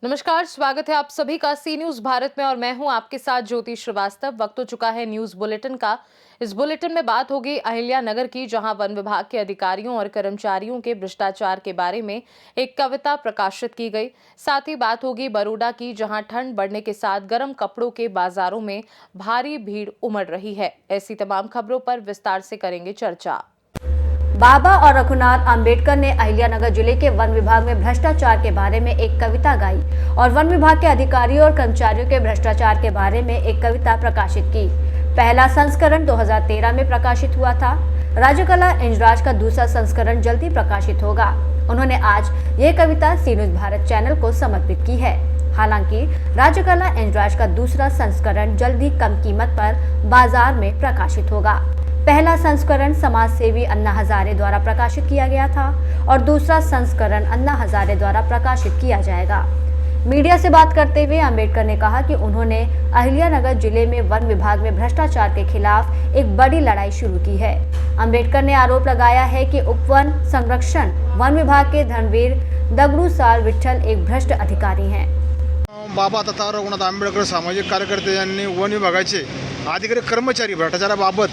नमस्कार, स्वागत है आप सभी का सी न्यूज भारत में और मैं हूं आपके साथ ज्योति श्रीवास्तव। वक्त हो चुका है न्यूज बुलेटिन का। इस बुलेटिन में बात होगी अहिल्या नगर की, जहां वन विभाग के अधिकारियों और कर्मचारियों के भ्रष्टाचार के बारे में एक कविता प्रकाशित की गई। साथ ही बात होगी बरोडा की, जहां ठंड बढ़ने के साथ गर्म कपड़ों के बाजारों में भारी भीड़ उमड़ रही है। ऐसी तमाम खबरों पर विस्तार से करेंगे चर्चा। बाबा और रघुनाथ अंबेडकर ने अहिल्यानगर जिले के वन विभाग में भ्रष्टाचार के बारे में एक कविता गाई और वन विभाग के अधिकारियों और कर्मचारियों के भ्रष्टाचार के बारे में एक कविता प्रकाशित की। पहला संस्करण 2013 में प्रकाशित हुआ था। राजकला इंजराज का दूसरा संस्करण जल्दी प्रकाशित होगा। उन्होंने आज ये कविता सी न्यूज भारत चैनल को समर्पित की है। हालांकि राजकला इंजराज का दूसरा संस्करण जल्दी कम कीमत पर बाजार में प्रकाशित होगा। पहला संस्करण समाज सेवी अन्ना हजारे द्वारा प्रकाशित किया गया था और दूसरा संस्करण अन्ना हजारे द्वारा प्रकाशित किया जाएगा। मीडिया से बात करते हुए अंबेडकर ने कहा कि उन्होंने अहिल्यानगर जिले में वन विभाग में भ्रष्टाचार के खिलाफ एक बड़ी लड़ाई शुरू की है। अंबेडकर ने आरोप लगाया है कि उपवन संरक्षण वन विभाग के धर्मवीर दगडूसाल विठ्ठल एक भ्रष्ट अधिकारी हैं। बाबा तथा रघुनाथ आंबेडकर सामाजिक कार्यकर्ते यांनी वन विभागाचे अधिकारी कर्मचारी भ्रष्टाचाराबाबत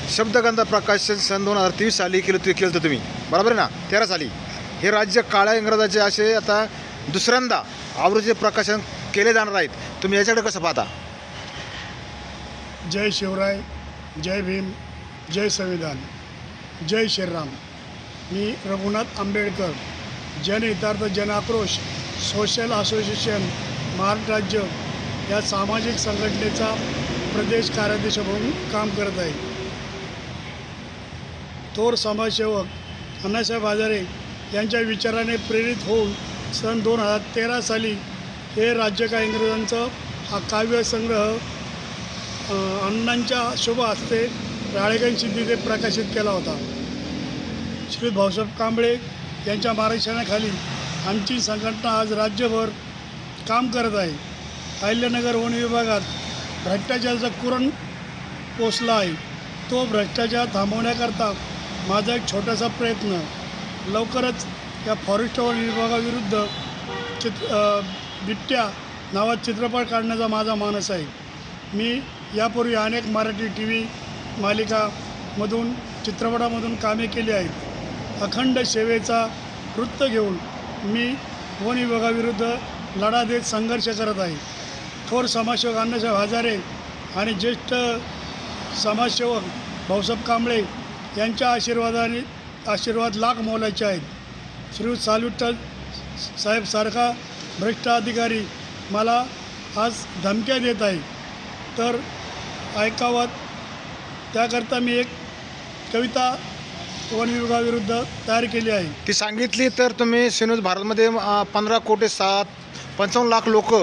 शब्दगंधा प्रकाशन सन 2023 साली केलं होतं तुम्ही, बरोबर आहे ना? 13 साली हे राज्य काळ्या इंग्रजाचे असे आता दुसऱ्यांदा आवृत्तीचे प्रकाशन केले जाणार आहेत। तुम्ही याच्याकडे कसं पाहता? जय शिवराय, जय भीम, जय संविधान, जय श्रीराम। मी रघुनाथ आंबेडकर जनहितार्थ जनआक्रोश सोशल असोसिएशन महाराष्ट्र राज्य या सामाजिक संघटनेचा प्रदेश कार्याध्यक्ष म्हणून काम करत आहे। थोर समाजसेवक अण्णासाहेब हजारे यांच्या विचाराने प्रेरित होऊन सन 2013 साली हे राज्य का इंग्रजांचं हा काव्यसंग्रह अण्णांच्या शुभ हस्ते राळेगण सिद्धीते प्रकाशित केला होता। श्री भाऊसाहेब कांबळे यांच्या मार्गदर्शनाखाली आमची संघटना आज राज्यभर काम करत आहे। अहिल्यानगर वन विभागात भ्रष्टाचाराचा कुरण पोचला आहे। तो भ्रष्टाचार थांबवण्याकरता माझा एक छोटासा प्रयत्न लवकरच या फॉरेस्ट वन विभागाविरुद्ध बिबट्या नावात चित्रपट काढण्याचा माझा मानस आहे। मी यापूर्वी अनेक मराठी TV मालिकामधून चित्रपटामधून कामे केली आहेत। अखंड सेवेचा वृत्त घेऊन मी वन विभागाविरुद्ध लढा देत संघर्ष करत आहे। थोर समाजसेवक अण्णासाहेब हजारे आणि ज्येष्ठ समाजसेवक भाऊसाहेब कांबळे यांच्या आशीर्वाद लाख मोलाचे आहेत। श्री सालविठ्ठल साहेब सारखा भ्रष्ट अधिकारी मला आज धमक्या देत आहे, तर ऐकावत त्याकरता मी एक कविता वन विभागाविरुद्ध तयार केली आहे। ती सांगितली तर तुम्ही सी न्यूज भारतमध्ये 15,55 लाख लोक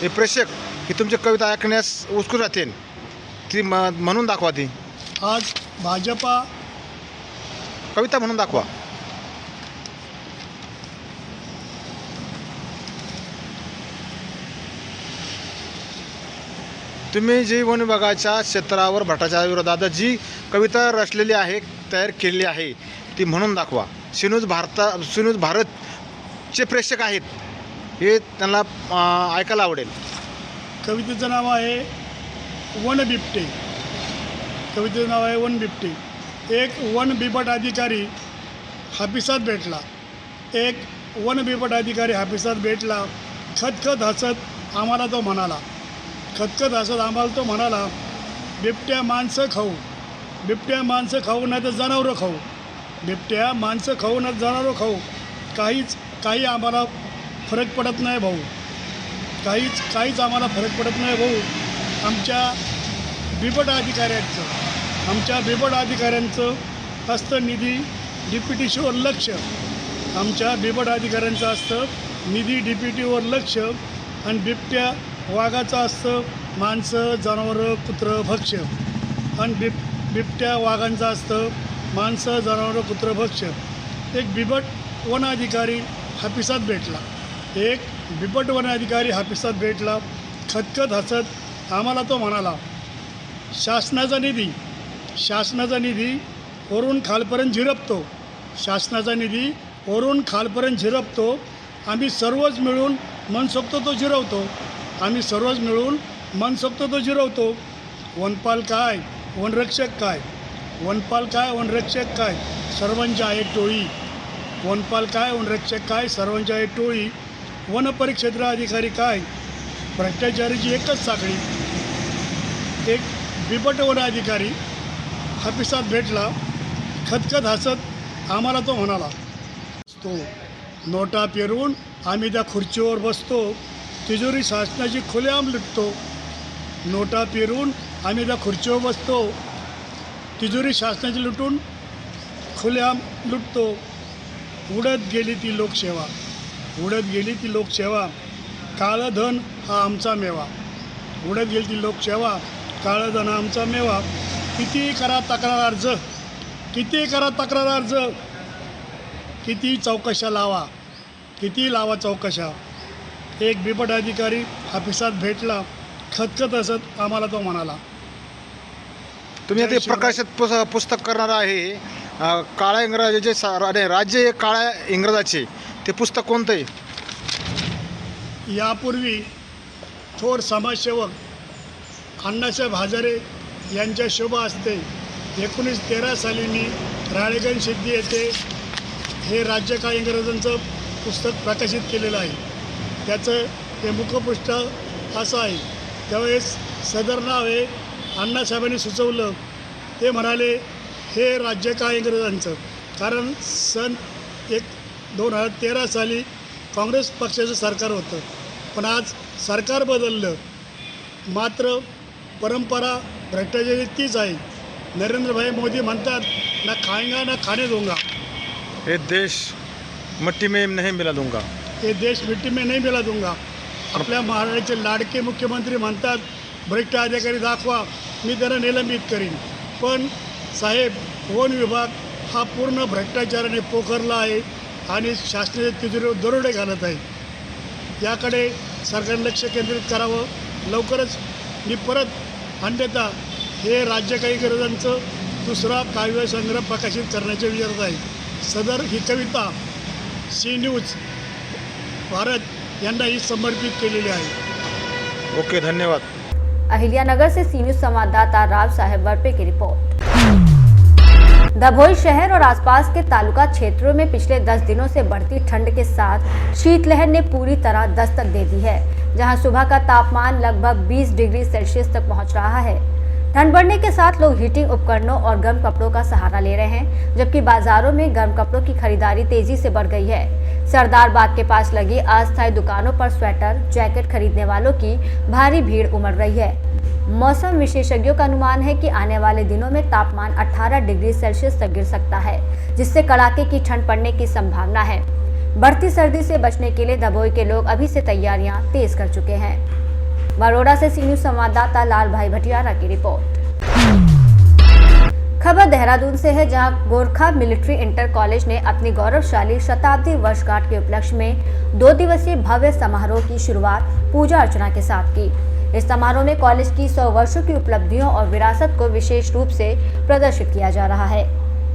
हे प्रेक्षक ही तुमची कविता ऐकण्यास उत्सुक राहतील। ती म्हणून दाखवा। ती आज भाजपा कविता म्हणून दाखवा। तुम्ही जी वन विभागाच्या क्षेत्रावर भ्रष्टाचारा विरोधात जी कविता रचलेली आहे, तयार केलेली आहे, ती म्हणून दाखवा। सी न्यूज भारतचे प्रेक्षक आहेत, हे त्यांना ऐकायला आवडेल। कवितेचं नाव आहे वन बिबटे। कवितेचं नाव आहे वन बिबटे। एक वन बिबट अधिकारी हापिसात भेटला। एक वन बिबट अधिकारी हापिसात भेटला। खदखद हसत आम्हाला तो म्हणाला, खदखद हसत आम्हाला तो म्हणाला, बिबट्या माणसं खाऊ, बिबट्या माणसं खाऊ नाही तर जनावरं खाऊ, बिबट्या माणसं खाऊ नाही तर जनावरं खाऊ, काही आम्हाला फरक पडत नाही भाऊ, काहीच आम्हाला फरक पडत नाही भाऊ। आमच्या बिबट अधिकाऱ्यांचं असतं निधी DPTCवर लक्ष, आमच्या बिबट अधिकाऱ्यांचं असतं निधी DPTवर लक्ष, आणि बिबट्या वाघाचं असतं माणसं जनावरं कुत्रं भक्ष्य, आणि बिबट्या वाघांचं असतं माणसं जनावरं कुत्रं भक्ष्य। एक बिबट वन अधिकारी हापिसात भेटला। एक बिबट वन अधिकारी हापिसात भेटला। खदखद हसत आम्हाला तो म्हणाला, शासनाचा निधी वरून खालपर्यंत झिरपतो, शासनाचा निधी वरून खालपर्यंत झिरपतो, आम्ही सर्वच मिळून मनसोक्त तो जिरवतो. आम्ही सर्वच मिळून मनसोक्त तो जिरवतो. वनपाल काय, वनरक्षक काय, वनपाल काय, वनरक्षक काय, सर्वांची आहे टोळी. वनपाल काय, वनरक्षक काय, सर्वांची आहे टोळी. वनपरिक्षेत्र अधिकारी काय, भ्रष्टाचाराची एकच साखळी. एक बिबट वन अधिकारी हापिसात भेटला, खतखत हसत आम्हाला तो म्हणाला, तो नोटा पेरून आम्ही त्या खुर्चीवर बसतो, तिजोरी शासनाची खुलेआम लुटतो. नोटा पेरून आम्ही त्या खुर्चीवर बसतो, तिजोरी शासनाची लुटून खुलेआम लुटतो. उडत गेली ती लोकसेवा, उडत गेली ती लोकसेवा, काळं धन हा आमचा मेवा. उडत गेली ती लोकसेवा, काळं धन हा आमचा मेवा. किती करा तक्रार अर्ज, किती करा तक्रार अर्ज, किती चौकशा लावा, किती लावा चौकशा. एक बिबट अधिकारी हापिसात भेटला, खतखत हसत आम्हाला तो म्हणाला. तुम्ही ते प्रकाशित पुस्तक करणार आहे काळ्या इंग्रजाचे राज्य काळ्या इंग्रजाचे, ते पुस्तक कोणतं आहे? यापूर्वी थोर समाजसेवक अण्णासाहेब हजारे यांच्या शुभ हस्ते 1913 साली राळेगण सिद्धी येथे हे राज्य काळ्या इंग्रजांचं पुस्तक प्रकाशित केलेलं आहे. त्याचं हे मुखपृष्ठ असं आहे. त्यावेळेस सदर नाव हे अण्णासाहेबांनी सुचवलं. ते म्हणाले हे राज्य काळ्या इंग्रजांचं, कारण सन 2013 साली काँग्रेस पक्षाचं सरकार होतं. पण आज सरकार बदललं, मात्र परंपरा भ्रष्टाचाराची तीच आहे. नरेंद्रभाई मोदी म्हणतात, ना खाएंगा ना खाने दूंगा, हे देश मिट्टी में नहीं मिला दूंगा, हे देश मिट्टी में नहीं मिला दूंगा. आपल्या महाराष्ट्राचे लाडके मुख्यमंत्री म्हणतात, भ्रष्ट अधिकारी दाखवा, मी त्यांना निलंबित करीन. पण साहेब, वन विभाग हा पूर्ण भ्रष्टाचाराने पोखरला आहे आणि शासनाच्या तिजोरीवर दरोडे घालत आहे. याकडे सरकारने लक्ष केंद्रित करावं लवकरच. मी परत अन्यथा हे राज्य काही इंग्रजांचं दुसरा काव्यसंग्रह प्रकाशित करण्याच्या विचारात आहे. सदर ही कविता सी न्यूज भारत यांना ही समर्पित केलेली आहे. ओके, धन्यवाद. अहिल्यानगर से सी न्यूज संवाददाता राव साहेब वर्पे की रिपोर्ट। दभोई शहर और आसपास के तालुका क्षेत्रों में पिछले 10 दिनों से बढ़ती ठंड के साथ शीतलहर ने पूरी तरह दस्तक दे दी है, जहां सुबह का तापमान लगभग 20 डिग्री सेल्सियस तक पहुंच रहा है। ठंड बढ़ने के साथ लोग हीटिंग उपकरणों और गर्म कपड़ों का सहारा ले रहे हैं, जबकि बाजारों में गर्म कपड़ों की खरीदारी तेजी से बढ़ गई है। सरदार बाग के पास लगी अस्थायी दुकानों पर स्वेटर, जैकेट खरीदने वालों की भारी भीड़ उमड़ रही है। मौसम विशेषज्ञों का अनुमान है कि आने वाले दिनों में तापमान 18 डिग्री सेल्सियस तक गिर सकता है, जिससे कड़ाके की ठंड पड़ने की संभावना है। बढ़ती सर्दी से बचने के लिए दभोई के लोग अभी से तैयारियां तेज कर चुके हैं। बड़ौदा से सी न्यूज संवाददाता लाल भाई भटियारा की रिपोर्ट। खबर देहरादून से है, जहां गोरखा मिलिट्री इंटर कॉलेज ने अपनी गौरवशाली शताब्दी वर्षगांठ के उपलक्ष्य में 2 दिवसीय भव्य समारोह की शुरुआत पूजा अर्चना के साथ की। इस समारोह में कॉलेज की 100 वर्षों की उपलब्धियों और विरासत को विशेष रूप से प्रदर्शित किया जा रहा है।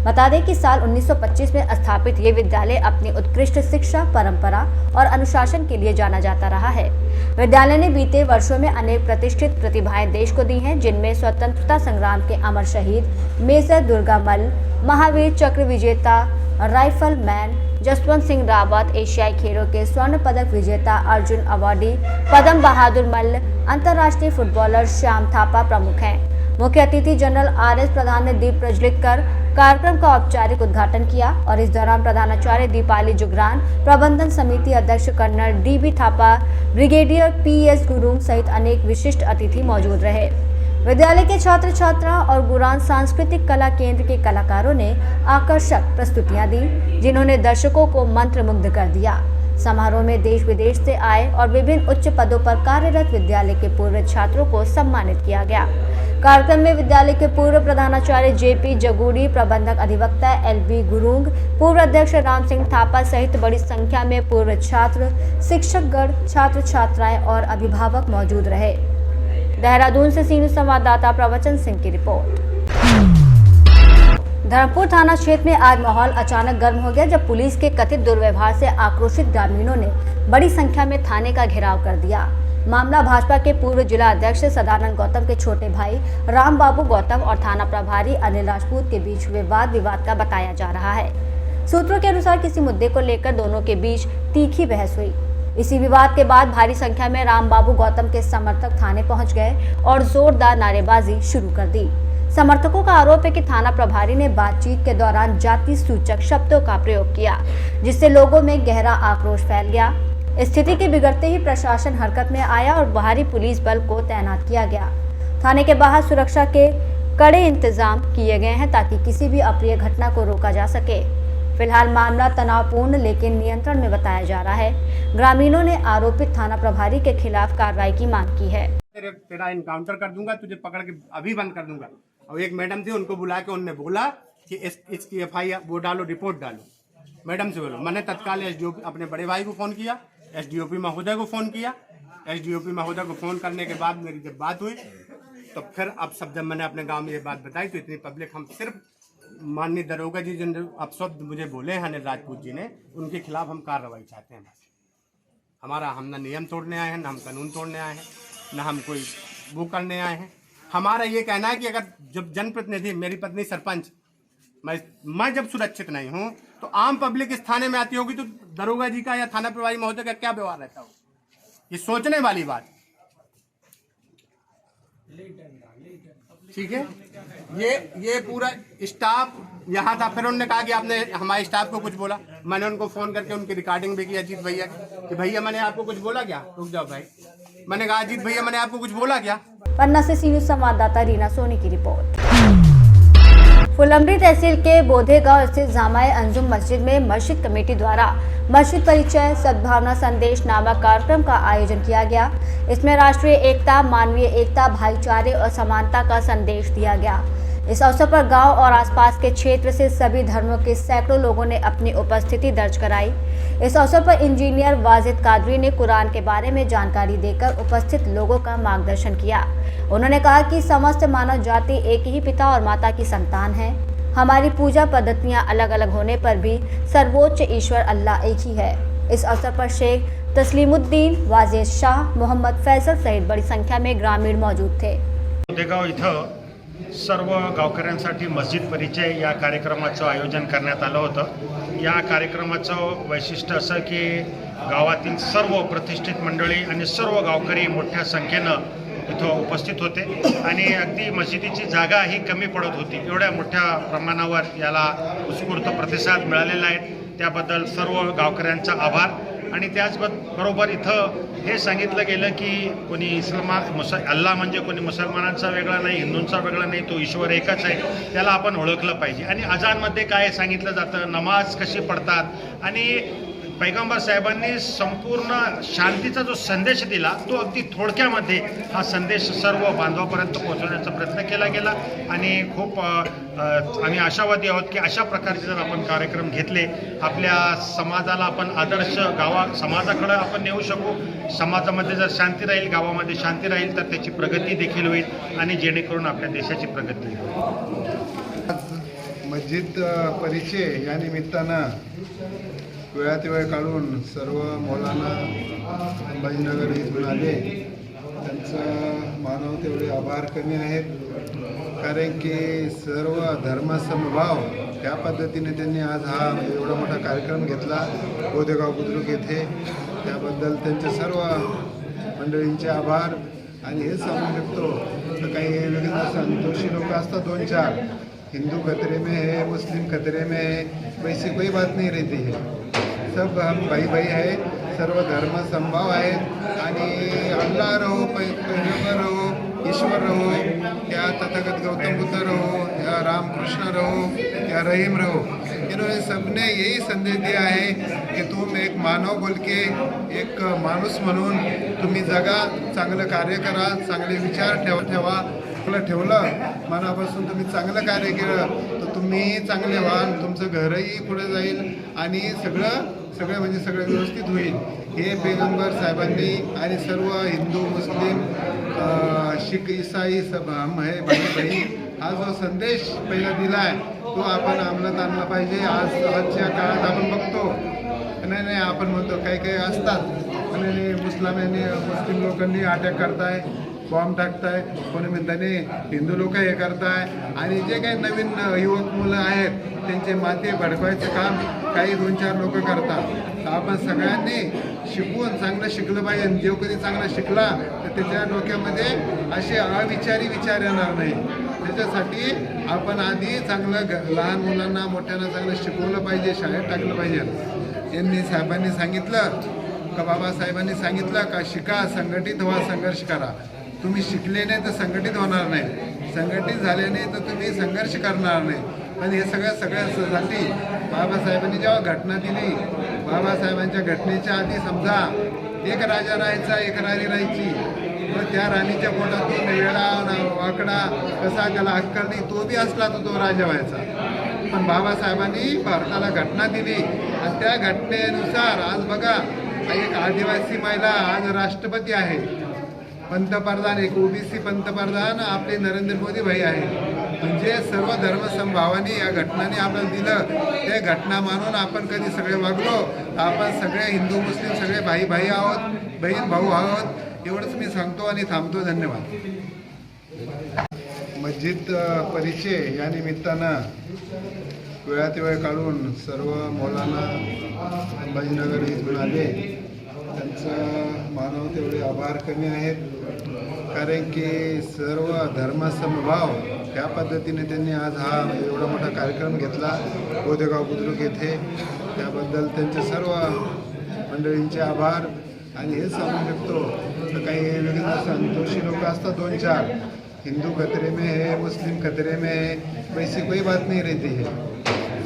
बता दें कि साल 1925 में स्थापित ये विद्यालय अपनी उत्कृष्ट शिक्षा, परंपरा और अनुशासन के लिए जाना जाता रहा है। विद्यालय ने बीते वर्षों में अनेक प्रतिष्ठित प्रतिभाएं देश को दी हैं, जिनमें स्वतंत्रता संग्राम के अमर शहीद मेजर दुर्गामल, महावीर चक्र विजेता राइफल मैन जसवंत सिंह रावत, एशियाई खेलों के स्वर्ण पदक विजेता अर्जुन अवार्डी पद्म बहादुर मल्ल, अंतर्राष्ट्रीय फुटबॉलर श्याम थापा प्रमुख हैं। मुख्य अतिथि जनरल RS प्रधान ने दीप प्रज्वलित कर कार्यक्रम का औपचारिक उद्घाटन किया और इस दौरान प्रधानाचार्य दीपाली जुगरान, प्रबंधन समिति अध्यक्ष कर्नल DB थापा, ब्रिगेडियर PS गुरुंग सहित अनेक विशिष्ट अतिथि मौजूद रहे। विद्यालय के छात्र छात्राओं और गुरान सांस्कृतिक कला केंद्र के कलाकारों ने आकर्षक प्रस्तुतियां दी, जिन्होंने दर्शकों को मंत्रमुग्ध कर दिया। समारोह में देश विदेश से आए और विभिन्न उच्च पदों पर कार्यरत विद्यालय के पूर्व छात्रों को सम्मानित किया गया। कार्यक्रम में विद्यालय के पूर्व प्रधानाचार्य JP जगूड़ी, प्रबंधक अधिवक्ता LB गुरुंग, पूर्व अध्यक्ष राम सिंह थापा सहित बड़ी संख्या में पूर्व छात्र, शिक्षकगण, छात्र छात्राएं और अभिभावक मौजूद रहे। देहरादून से सी न्यूज संवाददाता प्रवचन सिंह की रिपोर्ट। धर्मपुर थाना क्षेत्र में आज माहौल अचानक गर्म हो गया जब पुलिस के कथित दुर्व्यवहार से आक्रोशित ग्रामीणों ने बड़ी संख्या में थाने का घेराव कर दिया। मामला भाजपा के पूर्व जिला अध्यक्ष सदानंद गौतम के छोटे भाई राम बाबू गौतम और थाना प्रभारी अनिल राजपूत के बीच हुए वाद विवाद का बताया जा रहा है। सूत्रों के अनुसार किसी मुद्दे को लेकर दोनों के बीच तीखी बहस हुई। इसी विवाद के बाद भारी संख्या में राम बाबू गौतम के समर्थक थाने पहुंच गए और जोरदार नारेबाजी शुरू कर दी। समर्थकों का आरोप है कि थाना प्रभारी ने बातचीत के दौरान जाति सूचक शब्दों का प्रयोग किया, जिससे लोगों में गहरा आक्रोश फैल गया। स्थिति के बिगड़ते ही प्रशासन हरकत में आया और बाहरी पुलिस बल को तैनात किया गया। थाने के बाहर सुरक्षा के कड़े इंतजाम किए गए हैं ताकि किसी भी अप्रिय घटना को रोका जा सके। फिलहाल मामला तनावपूर्ण लेकिन नियंत्रण में बताया जा रहा है। ग्रामीणों ने आरोपित थाना प्रभारी के खिलाफ कार्रवाई की मांग की है। तेरा इनकाउंटर कर दूंगा, तुझे पकड़ के अभी बंद कर दूंगा। और एक मैडम थी, उनको बुला के उन्होंने बोला कि इसकी FIR वो डालो, रिपोर्ट डालो। मैडम से बोलो। मैंने तत्काल SDOP अपने बड़े भाई को फ़ोन किया, SDOP महोदय को फ़ोन किया। SDOP महोदय को फ़ोन करने के बाद मेरी जब बात हुई तो फिर अब सब जब मैंने अपने गांव में ये बात बताई तो इतनी पब्लिक, हम सिर्फ माननीय दरोगा जी जिन अब शब्द मुझे बोले हैं अनिल राजपूत जी ने, उनके खिलाफ हम कार्रवाई चाहते हैं। बस हम ना नियम तोड़ने आए हैं, ना हम कानून तोड़ने आए हैं, ना हम कोई वो करने आए हैं। हमारा ये कहना है कि अगर जब जनप्रतिनिधि, मेरी पत्नी सरपंच, मैं जब सुरक्षित नहीं हूँ तो आम पब्लिक इस थाने में आती होगी तो दरोगा जी का या थाना प्रभारी महोदय का क्या व्यवहार रहता हो? ये सोचने वाली बात। ठीक है, ये पूरा स्टाफ यहाँ था। फिर उन्होंने कहा कि आपने हमारे स्टाफ को कुछ बोला। मैंने उनको फोन करके उनकी रिकॉर्डिंग भी की अजीत भैया कि भैया मैंने आपको कुछ बोला क्या? रुक जाओ भाई, मैंने कहा अजीत भैया मैंने आपको कुछ बोला क्या? पन्ना से सी न्यूज संवाददाता रीना सोनी की रिपोर्ट। फुलंब्री तहसील के बोधे गांव स्थित जामाए अंजुम मस्जिद में मस्जिद कमेटी द्वारा मस्जिद परिचय सद्भावना संदेश नामक कार्यक्रम का आयोजन किया गया। इसमें राष्ट्रीय एकता, मानवीय एकता, भाईचारे और समानता का संदेश दिया गया। इस अवसर पर गांव और आसपास के क्षेत्र से सभी धर्मों के सैकड़ों लोगों ने अपनी उपस्थिति दर्ज कराई। इस अवसर पर इंजीनियर वाजिद कादरी ने कुरान के बारे में जानकारी देकर उपस्थित लोगों का मार्गदर्शन किया। उन्होंने कहा कि समस्त मानव जाति एक ही पिता और माता की संतान है। हमारी पूजा पद्धतियां अलग अलग होने पर भी सर्वोच्च ईश्वर अल्लाह एक ही है। इस अवसर पर शेख तस्लीमुद्दीन, वाजिद शाह, मोहम्मद फैसल सहित बड़ी संख्या में ग्रामीण मौजूद थे। बोधेगाव इथं सर्व गावकऱ्यांसाठी मस्जिद परिचय या कार्यक्रमाचं आयोजन करण्यात आलं होतं। या कार्यक्रमाचं वैशिष्ट्य असं की गावातील सर्व प्रतिष्ठित मंडळी आणि सर्व गावकरी मोठ्या संख्येनं इथं उपस्थित होते आणि अगदी मस्जिदीची जागा ही कमी पडत होती। एवढ्या मोठ्या प्रमाणावर याला उत्स्फूर्त प्रतिसाद मिळालेला आहे, त्याबद्दल सर्व गावकऱ्यांचा आभार। आणि त्याचबरोबर इथं हे सांगितलं गेलं की कोणी अल्लाह म्हणजे कोणी मुसलमानांचा वेगळा नाही, हिंदूंचा वेगळा नाही, तो ईश्वर एकच आहे, त्याला आपण ओळखलं पाहिजे। आणि अजानमध्ये काय सांगितलं जातं, नमाज कशी पडतात आणि पैगंबर साहेबांनी संपूर्ण शांतीचा जो संदेश दिला तो अगदी थोडक्यामध्ये हा संदेश सर्व बांधवापर्यंत पोहोचवण्याचा प्रयत्न केला गेला। आणि खूप आम्ही आशावादी आहोत की अशा प्रकारचे जर आपण कार्यक्रम घेतले, आपल्या समाजाला आपण आदर्श समाजाकडे आपण नेऊ शकू। समाजामध्ये जर शांती राहील, गावामध्ये शांती राहील तर त्याची प्रगती देखील होईल आणि जेणेकरून आपल्या देशाची प्रगती होईल। मस्जिद परिचय या निमित्तानं वेळात वेळ काढून सर्व मौलाना संभाजीनगर इथून आले, त्यांचं मानव तेवढे आभार कमी आहेत, कारण की सर्व धर्मसमभाव त्या पद्धतीने त्यांनी आज हा एवढा मोठा कार्यक्रम घेतला बोधेगाव बुद्रुक येथे। त्याबद्दल त्यांचे सर्व मंडळींचे आभार। आणि हे सांगू शकतो तर काही वेगळे संतोषी लोक असतात, 2-4 हिंदू खतरे में है, मुस्लिम खतरे में है, वैसी कोई बात नहीं रहती है। सब हम भाई भाई है, सर्व धर्म संभाव आहेत आणि अल्लाह रहो, पैगंबर रहो, ईश्वर रहो, या तथागत गौतम बुद्ध रहो, या रामकृष्ण रहो, या रहीम रहो, इन्होंने सबने यही संदेश दिया है कि तुम एक मानव बोल के एक माणूस म्हणून तुम्ही जगा, चांगलं कार्य करा, चांगले विचार ठेवा। ठेवलं मनापासून तुम्ही चांगलं कार्य केलं तर तुम्ही चांगले व्हाल, तुमचं घरही पुढे जाईल आणि सगळं म्हणजे सगळं व्यवस्थित होईल। हे पैगंबर साहेबांनी आणि सर्व हिंदू मुस्लिम शीख ईसाई सब हम है भाई भाई हा जो संदेश पहिला दिला आहे तो आपण अंमलात आणला पाहिजे. आजच्या काळात आपण बघतो, नाही आपण म्हणतो काही असतात आणि मुस्लिम लोकांनी अटॅक करताय, बॉम्ब टाकताय, कोणी म्हणताने हिंदू लोक हे करताय, आणि जे काही नवीन युवक मुलं आहेत त्यांचे माते भडकवायचं काम काही 2-4 लोक करतात. तर आपण सगळ्यांनी शिकून चांगलं शिकलं पाहिजे. जो कधी चांगला शिकला तर त्याच्या डोक्यामध्ये असे अविचारी विचार येणार नाही. त्याच्यासाठी आपण आधी चांगलं लहान मुलांना मोठ्यांना चांगलं शिकवलं पाहिजे, शाळेत टाकलं पाहिजे. यांनी साहेबांनी सांगितलं का, बाबासाहेबांनी सांगितलं का, शिका, संघटित व्हा, संघर्ष करा. तुम्ही शिकले नाही तर संघटित होणार नाही, संघटित झाले नाही तर तुम्ही संघर्ष करणार नाही. आणि हे सगळ्यासाठी बाबासाहेबांनी जेव्हा घटना दिली, बाबासाहेबांच्या घटनेच्या आधी समजा एक राजा राहायचा, एक राणी राहायची, मग त्या राणीच्या पोटातून वेळा वाकडा कसा त्याला अक्कल नाही, तो बी असला तर तो राजा व्हायचा. पण बाबासाहेबांनी भारताला घटना दिली आणि त्या घटनेनुसार आज बघा, एक आदिवासी महिला आज राष्ट्रपती आहे, पंतप्रधान, एक ओबीसी पंतप्रधान आपले नरेंद्र मोदी भाई आहे. म्हणजे सर्व धर्म समभावानी या घटनाने आपल्याला दिलं. ते घटना मानून आपण कधी सगळे वागलो, आपण सगळे हिंदू मुस्लिम सगळे भाई आहोत, बहीण भाऊ आहोत. एवढंच मी सांगतो आणि थांबतो. धन्यवाद. मस्जिद परिचय या निमित्तानं वेळात वेळ काढून सर्व मौलाना संभाजीनगर इथून आले. त्यांचं मानव तेवढे आभार कमी आहेत, कारण की सर्व धर्मसमभाव ह्या पद्धतीने त्यांनी आज हा एवढा मोठा कार्यक्रम घेतला गोदेगाव बुद्रुक येथे. त्याबद्दल त्यांचे सर्व मंडळींचे आभार. आणि हे सांगू शकतो तर काही वेगळे संतोषी लोक असतात 2-4, हिंदू खतरे में है, मुस्लिम खतरे में है, वैसी कोई बात नहीं रहती है.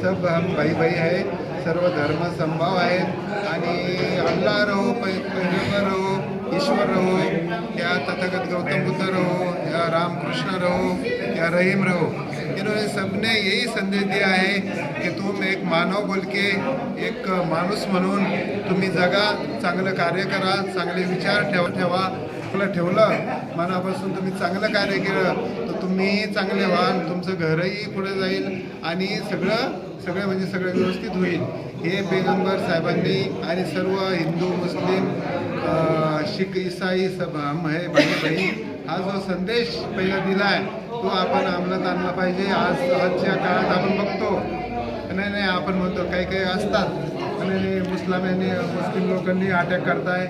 सब हम भाई है, सर्व धर्म संभाव आहेत. आणि अल्लाह रहो, पैगंबर रहो, ईश्वर रहो, या तथागत गौतम बुद्ध रहो, या रामकृष्ण रहो, या रहीम रहो, इन्होंने सबने यही संदेश दिया है की तुम एक मानव बोल के, एक माणूस म्हणून तुम्ही जगा, चांगलं कार्य करा, चांगले विचार ठेवा. आपलं ठेवलं मनापासून, तुम्ही चांगलं कार्य केलं तर तुम्ही चांगले व्हाल, तुमचं घरही पुढे जाईल आणि सगळं म्हणजे सगळं व्यवस्थित होईल. हे पैगंबर साहेबांनी आणि सर्व हिंदू मुस्लिम शीख ईसाई सब हम है भाई हा जो संदेश पहिला दिला आहे तो आपण अंमलात आणला पाहिजे. आजच्या काळात आपण बघतो, नाही आपण म्हणतो काही असतात आणि मुस्लिम लोकांनी अटॅक करताय,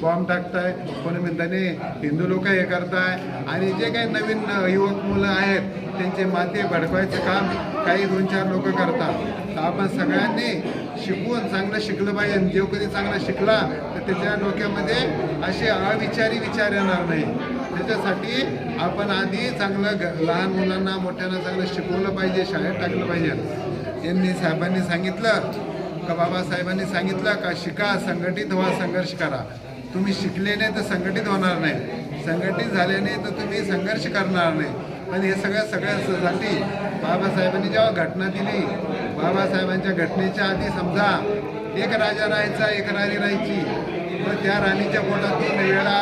बॉम्ब टाकताय, कोणी म्हणताने हिंदू लोक हे करताय, आणि जे काही नवीन युवक मुलं आहेत त्यांचे माते भडकवायचं काम काही 2-4 लोक करतात. तर आपण सगळ्यांनी शिकून चांगलं शिकलं पाहिजे. जो कधी चांगला शिकला तर त्याच्या डोक्यामध्ये असे अविचारी विचार येणार नाही. त्याच्यासाठी आपण आधी चांगलं लहान मुलांना मोठ्यांना चांगलं शिकवलं पाहिजे, शाळेत टाकलं पाहिजे. यांनी साहेबांनी सांगितलं का, बाबासाहेबांनी सांगितलं का, शिका, संघटित व्हा, संघर्ष करा. तुम्ही शिकले नाही तर संघटित होणार नाही, संघटित झाले नाही तर तुम्ही संघर्ष करणार नाही. आणि हे सगळ्यासाठी बाबासाहेबांनी जेव्हा घटना दिली, बाबासाहेबांच्या घटनेच्या आधी समजा एक राजा राहायचा, एक राणी राहायची, मग त्या राणीच्या पोटातून वेळा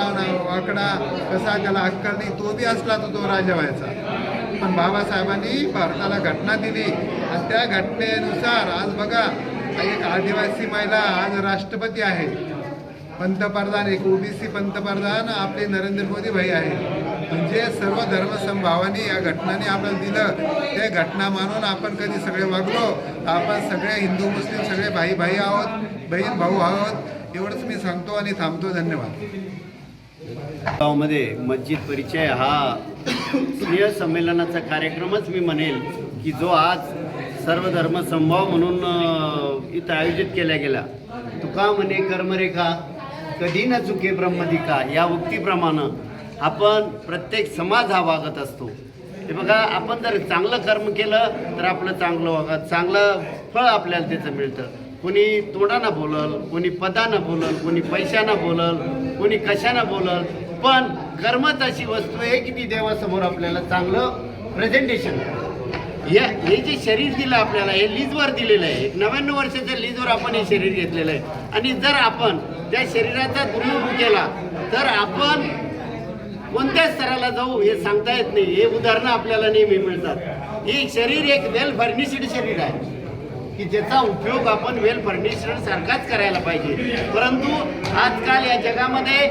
वाकडा कसा त्याला अक्कल नाही, तो बी असला तर तो राजा व्हायचा. पण बाबासाहेबांनी भारताला घटना दिली आणि त्या घटनेनुसार आज बघा, एक आदिवासी महिला आज राष्ट्रपती आहे, पंतप्रधान, एक ओबीसी पंतप्रधान आपले नरेंद्र मोदी भाई आहे. म्हणजे सर्व धर्म समभावानी या घटनाने आपल्याला दिलं. ते घटना मानून आपण कधी सगळे वागलो, आपण सगळे हिंदू मुस्लिम सगळे भाई आहोत, बहीण भाऊ आहोत. एवढंच मी सांगतो आणि थांबतो. धन्यवाद. गावामध्ये मस्जिद परिचय हा स्नेह संमेलनाचा कार्यक्रमच मी म्हणेल की जो आज सर्व धर्म समभाव म्हणून इथं आयोजित केला गेला. तुका म्हणे कर्मरेखा कधी न चुके ब्रह्मदिका या उक्तीप्रमाणे आपण प्रत्येक समाज हा वागत असतो. हे बघा, आपण जर चांगलं कर्म केलं तर आपलं चांगलं वागत, चांगलं फळ आपल्याला त्याचं मिळतं. कोणी तोंडानं बोलल, कोणी पदानं बोलल, कोणी पैशानं बोलल, कोणी कशानं बोलल, पण कर्मच अशी वस्तू आहे की ती देवासमोर आपल्याला चांगलं प्रेझेंटेशन. हे जे शरीर दिलं आपल्याला, हे लीजवर दिलेलं आहे. 99 वर्षाच्या लीजवर आपण हे शरीर घेतलेलं आहे. आणि जर आपण त्या शरीराचा दुरुपयोग केला तर आपण कोणत्या स्तराला जाऊ हे सांगता येत नाही. हे उदाहरणं आपल्याला नेहमी मिळतात. ही शरीर एक वेल फर्निश्ड शरीर आहे की ज्याचा उपयोग आपण वेल फर्निश्ड सारखाच करायला पाहिजे. परंतु आजकाल या जगामध्ये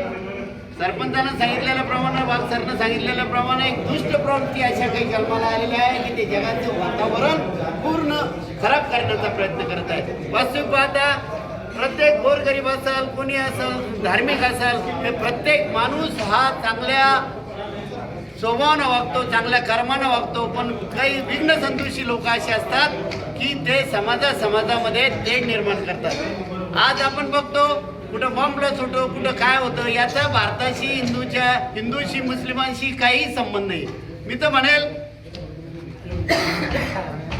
सरपंचानं सांगितलेल्याप्रमाणे, वाघ सरनं सांगितलेल्याप्रमाणे एक दुष्ट प्रवृत्ती अशा काही जन्माला आलेल्या आहे की ते जगाचं वातावरण पूर्ण खराब करण्याचा प्रयत्न करत आहे. वास्तविक पाहता प्रत्येक गोरगरीब असाल, कोणी असाल, धार्मिक असाल, हे प्रत्येक माणूस हा चांगल्या स्वभावानं वागतो, चांगल्या कर्मानं वागतो. पण काही विघ्न संतोषी लोक असे असतात की ते समाजामध्ये तेढ निर्माण करतात. आज आपण बघतो कुठं बॉम्ब ब्लास्ट होतो, कुठं काय होतं, याचा भारताशी, हिंदूशी, मुस्लिमांशी काही संबंध नाही. मी तर म्हणेल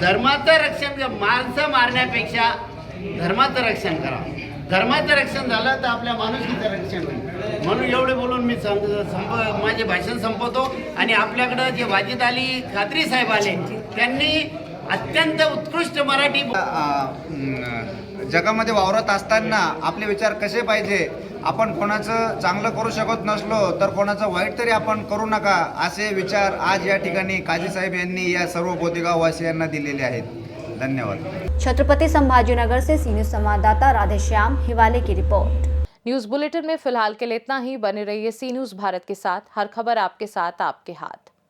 धर्माचं रक्षण, माणसं मारण्यापेक्षा धर्माचं रक्षण करा. धर्माचं रक्षण झालं तर आपल्या माणुसकीचं रक्षण होईल. म्हणून एवढे बोलून मी माझे भाषण संपवतो. आणि आपल्याकडं जे वाजिद अली खात्री साहेब आले, त्यांनी अत्यंत उत्कृष्ट मराठी जगामध्ये वावरत असताना आपले विचार कसे पाहिजे, आपण कोणाचं चांगलं करू शकत नसलो तर कोणाचं वाईट तरी आपण करू नका, असे विचार आज या ठिकाणी काझी साहेब यांनी या सर्व बोदेगाव वासियांना दिलेले आहेत. धन्यवाद. छत्रपति संभाजीनगर से सी न्यूज संवाददाता राधेश्याम हिवाले की रिपोर्ट। न्यूज बुलेटिन में फिलहाल के लिए इतना ही। बने रहिए सी न्यूज भारत के साथ। हर खबर आपके साथ, आपके हाथ।